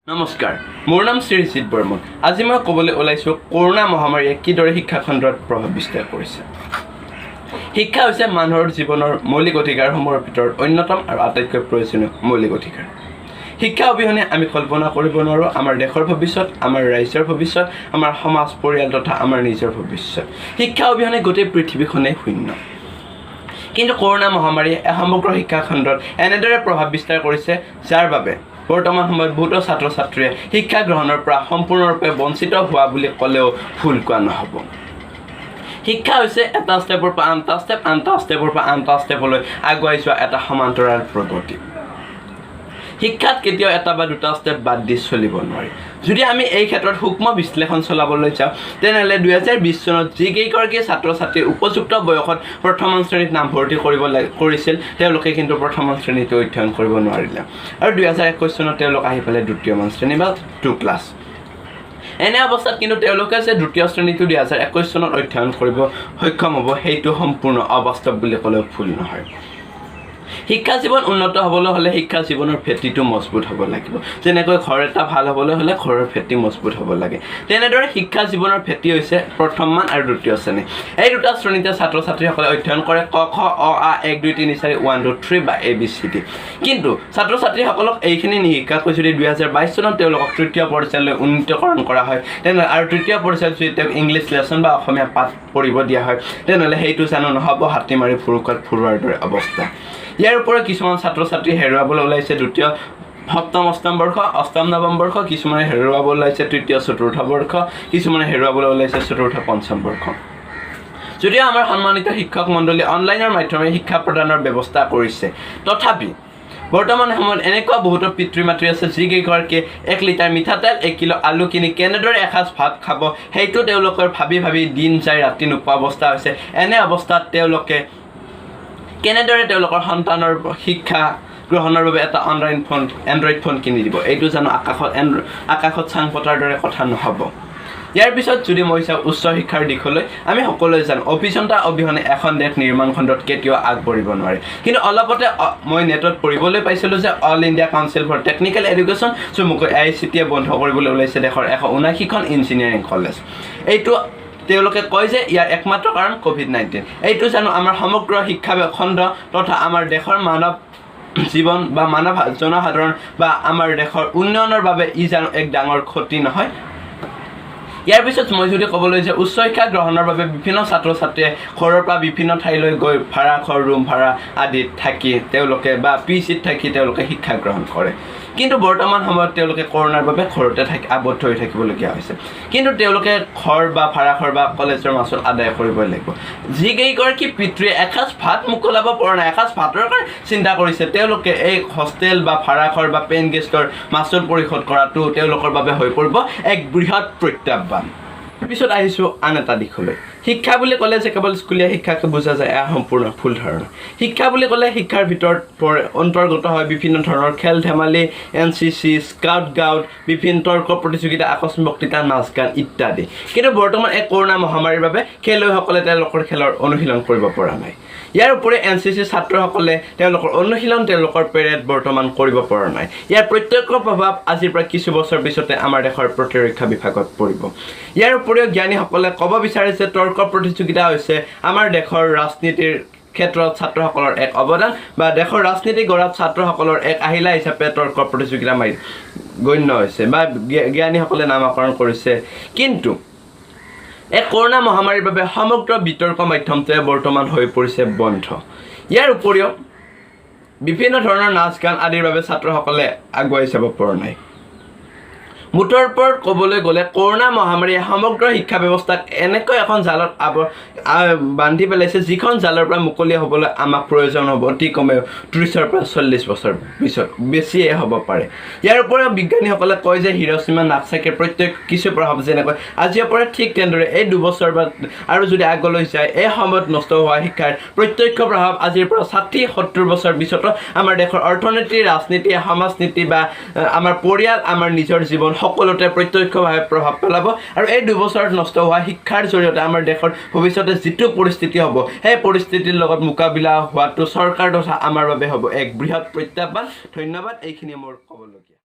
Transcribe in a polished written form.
নমস্কাৰ, মোৰ নাম শ্ৰী ঋষিত বৰ্মন। আজি মই ক'বলৈ ওলাইছোঁ কৰোনা মহামাৰীয়ে কিদৰে শিক্ষাখণ্ডত প্ৰভাৱ বিস্তাৰ কৰিছে। শিক্ষা হৈছে মানুহৰ জীৱনৰ মৌলিক অধিকাৰসমূহৰ ভিতৰত অন্যতম আৰু আটাইতকৈ প্ৰয়োজনীয় মৌলিক অধিকাৰ। শিক্ষা অবিহনে আমি কল্পনা কৰিব নোৱাৰোঁ আমাৰ দেশৰ ভৱিষ্যত, আমাৰ ৰাজ্যৰ ভৱিষ্যত, আমাৰ সমাজ পৰিয়াল তথা আমাৰ নিজৰ ভৱিষ্যত। শিক্ষা অবিহনে গোটেই পৃথিৱীখনেই শূন্য। কিন্তু কৰোনা মহামাৰীয়ে সমগ্ৰ শিক্ষাখণ্ডত এনেদৰে প্ৰভাৱ বিস্তাৰ কৰিছে যাৰ বাবে বৰ্তমান সময়ত বহুতো ছাত্ৰ ছাত্ৰীয়ে শিক্ষা গ্ৰহণৰ পৰা সম্পূৰ্ণৰূপে বঞ্চিত হোৱা বুলি ক'লেও ভুল কোৱা নহ'ব। শিক্ষা হৈছে এটা ষ্টেপৰ পৰা আনটা ষ্টেপ, আনটা ষ্টেপৰ পৰা আনটা ষ্টেপলৈ আগুৱাই যোৱা এটা সমান্তৰাল প্ৰগতি। শিক্ষাত কেতিয়াও এটা বা দুটা ষ্টেপ বাদ দি চলিব নোৱাৰি। যদি আমি এই ক্ষেত্ৰত সূক্ষ্ম বিশ্লেষণ চলাবলৈ যাওঁ তেনেহ'লে 2020 চনত যিকেইগৰাকী ছাত্ৰ ছাত্ৰীয়ে উপযুক্ত বয়সত প্ৰথম শ্ৰেণীত নামভৰ্তি কৰিছিল তেওঁলোকে কিন্তু প্ৰথম শ্ৰেণীত অধ্যয়ন কৰিব নোৱাৰিলে, আৰু 2021 চনত তেওঁলোক আহি পালে দ্বিতীয়মান শ্ৰেণী বা 2 ক্লাছ। এনে অৱস্থাত কিন্তু তেওঁলোকে যে দ্বিতীয় শ্ৰেণীটো 2021 চনত অধ্যয়ন কৰিব সক্ষম হ'ব সেইটো সম্পূৰ্ণ অবাস্তৱ বুলি ক'লেও ভুল নহয়। শিক্ষা জীৱন উন্নত হ'বলৈ হ'লে শিক্ষা জীৱনৰ ভেটিটো মজবুত হ'ব লাগিব। যেনেকৈ ঘৰ এটা ভাল হ'বলৈ হ'লে ঘৰৰ ভেটি মজবুত হ'ব লাগে, তেনেদৰে শিক্ষা জীৱনৰ ভেটি হৈছে প্ৰথম মান আৰু দ্বিতীয় শ্ৰেণী। এই দুটা শ্ৰেণীতে ছাত্ৰ ছাত্ৰীসকলে অধ্যয়ন কৰে ক খ অ আ 1 2 3 4 1 2 3 বা ABCD। কিন্তু ছাত্ৰ ছাত্ৰীসকলক এইখিনি নিশিকাকৈ যদি 2022 চনত তেওঁলোকক তৃতীয় পৰ্যায়লৈ উন্নীতকৰণ কৰা হয় তেনেহ'লে আৰু তৃতীয় পৰ্যায়ত যদি তেওঁক ইংলিছ লেচন বা অসমীয়া পাঠ পঢ়িব দিয়া হয় তেনেহ'লে সেইটো জানো নহ'ব হাতী মাৰি ফুৰুকাত ফুৰোৱাৰ দৰে অৱস্থা। ইয়াৰ উপৰিও কিছুমান ছাত্ৰ ছাত্ৰী হেৰুৱাবলৈ ওলাইছে দ্বিতীয় সপ্তম অষ্টম বৰ্ষ, অষ্টম নৱম বৰ্ষ, কিছুমানে হেৰুৱাবলৈ ওলাইছে তৃতীয় চতুৰ্থ বৰ্ষ, কিছুমানে হেৰুৱাবলৈ ওলাইছে চতুৰ্থ পঞ্চম বৰ্ষ। যদিও আমাৰ সন্মানিত শিক্ষক মণ্ডলী অনলাইনৰ মাধ্যমেৰে শিক্ষা প্ৰদানৰ ব্যৱস্থা কৰিছে, তথাপি বৰ্তমান সময়ত এনেকুৱা বহুতো পিতৃ মাতৃ আছে যিকেইগৰাকীয়ে 1 লিটাৰ মিঠাতেল 1 কিলো আলু কিনি কেনেদৰে এসাঁজ ভাত খাব সেইটো তেওঁলোকৰ ভাবি ভাবি দিন যায় ৰাতি নোপোৱা অৱস্থা হৈছে। এনে অৱস্থাত তেওঁলোকে কেনেদৰে তেওঁলোকৰ সন্তানৰ শিক্ষা গ্ৰহণৰ বাবে এটা এণ্ড্ৰইড ফোন কিনি দিব? এইটো জানো আকাশত চাং পতাৰ দৰে কথা নহ'ব। ইয়াৰ পিছত যদি মই চাওঁ উচ্চ শিক্ষাৰ দিশলৈ, আমি সকলোৱে জানো অভিযন্তা অবিহনে এখন দেশ নিৰ্মাণ খণ্ডত কেতিয়াও আগবাঢ়িব নোৱাৰে। কিন্তু অলপতে মই নেটত পঢ়িবলৈ পাইছিলোঁ যে all India council for technical education চমুকৈ AICTE বন্ধ কৰিবলৈ ওলাইছে দেশৰ 179খন ইঞ্জিনিয়াৰিং কলেজ। এইটো তেওঁলোকে কয় যে ইয়াৰ একমাত্ৰ কাৰণ COVID-19। এইটো জানো আমাৰ সমগ্ৰ শিক্ষা খণ্ড তথা আমাৰ দেশৰ মানৱ জীৱন বা মানৱ জনসাধাৰণ বা আমাৰ দেশৰ উন্নয়নৰ বাবে ই জানো এক ডাঙৰ ক্ষতি নহয়? ইয়াৰ পিছত মই যদি ক'বলৈ যে উচ্চ শিক্ষা গ্ৰহণৰ বাবে বিভিন্ন ছাত্ৰ ছাত্ৰীয়ে ঘৰৰ পৰা বিভিন্ন ঠাইলৈ গৈ ভাড়া ঘৰ, ৰুম ভাড়া আদিত থাকি তেওঁলোকে বা PGত থাকি তেওঁলোকে শিক্ষা গ্ৰহণ কৰে। কিন্তু বৰ্তমান সময়ত তেওঁলোকে কৰোনাৰ বাবে ঘৰতে আবদ্ধ হৈ থাকিবলগীয়া হৈছে। কিন্তু তেওঁলোকে ঘৰ বা ভাড়া ঘৰ বা কলেজৰ মাচুল আদায় কৰিবই লাগিব। যিকেইগৰাকী পিতৃয়ে এসাঁজ ভাত মোকলাব পৰা নাই, এসাঁজ ভাতৰ কাৰণে চিন্তা কৰিছে, তেওঁলোকে এই হোষ্টেল বা ভাড়া ঘৰ বা পেইন গেষ্টৰ মাচুল পৰিশোধ কৰাটো তেওঁলোকৰ বাবে হৈ পৰিব এক বৃহৎ প্ৰত্যাহ্বান। পিছত আহিছোঁ আন এটা দিশলৈ। শিক্ষা বুলি ক'লে যে কেৱল স্কুলীয়া শিক্ষাকে বুজা যায় এয়া সম্পূৰ্ণ ভুল ধাৰণা। শিক্ষা বুলি ক'লে শিক্ষাৰ ভিতৰত অন্তৰ্গত হয় বিভিন্ন ধৰণৰ খেল ধেমালি, NCC, স্কাউট গাউট, বিভিন্ন তৰ্ক প্ৰতিযোগিতা, আকস্মিক বক্তৃতা, নাচ গান ইত্যাদি। কিন্তু বৰ্তমান এই কৰোনা মহামাৰীৰ বাবে খেলুৱৈসকলে তেওঁলোকৰ খেলৰ অনুশীলন কৰিব পৰা নাই। ইয়াৰ উপৰি NCC ছাত্ৰসকলে তেওঁলোকৰ অনুশীলন, তেওঁলোকৰ পেৰেড বৰ্তমান কৰিব পৰা নাই। ইয়াৰ প্ৰত্যক্ষ প্ৰভাৱ আজিৰ পৰা কিছু বছৰ পিছতে আমাৰ দেশৰ প্ৰতিৰক্ষা বিভাগত পৰিব। ইয়াৰ উপৰিও জ্ঞানীসকলে ক'ব বিচাৰে যে তৰ্ক প্ৰতিযোগিতা হৈছে আমাৰ দেশৰ ৰাজনীতিৰ ক্ষেত্ৰত ছাত্ৰসকলৰ এক অৱদান বা দেশৰ ৰাজনীতি গঢ়াত ছাত্ৰসকলৰ এক আহিলা হিচাপে তৰ্ক প্ৰতিযোগিতা গণ্য হৈছে বা জ্ঞানীসকলে নামাকৰণ কৰিছে। কিন্তু এই কৰোনা মহামাৰীৰ বাবে সমগ্ৰ বিতৰ্ক মাধ্যমটোৱে বৰ্তমান হৈ পৰিছে বন্ধ। ইয়াৰ উপৰিও বিভিন্ন ধৰণৰ নাচ গান আদিৰ বাবে ছাত্ৰসকলে আগুৱাই যাব পৰা নাই। মুঠৰ ওপৰত ক'বলৈ গ'লে কৰোনা মহামাৰীয়ে সমগ্ৰ শিক্ষা ব্যৱস্থাক এনেকৈ এখন জালত বান্ধি পেলাইছে যিখন জালৰ পৰা মুকলি হ'বলৈ আমাক প্ৰয়োজন হ'ব অতি কমেও 30ৰ পৰা 40 বছৰ পিছত, বেছিয়ে হ'ব পাৰে। ইয়াৰ উপৰিও বিজ্ঞানীসকলে কয় যে হিৰোশ্বিমা নাগাচাকিৰ প্ৰত্যেক কিছু প্ৰভাৱ যেনেকৈ আজিৰ পৰা ঠিক তেনেদৰে এই 2 বছৰ বা আৰু যদি আগলৈ যায় এই সময়ত নষ্ট হোৱা শিক্ষাৰ প্ৰত্যক্ষ প্ৰভাৱ আজিৰ পৰা 60-70 বছৰ পিছতো আমাৰ দেশৰ অৰ্থনীতি, ৰাজনীতি, সমাজনীতি বা আমাৰ পৰিয়াল, আমাৰ নিজৰ জীৱন সকলোতে প্ৰত্যক্ষভাৱে প্ৰভাৱ পেলাব। আৰু এই 2 বছৰত নষ্ট হোৱা শিক্ষাৰ জৰিয়তে আমাৰ দেশৰ ভৱিষ্যতে যিটো পৰিস্থিতি হ'ব সেই পৰিস্থিতিৰ লগত মোকাবিলা হোৱাটো চৰকাৰ তথা আমাৰ বাবে হ'ব এক বৃহৎ প্ৰত্যাহ্বান। ধন্যবাদ, এইখিনি মোৰ ক'বলগীয়া।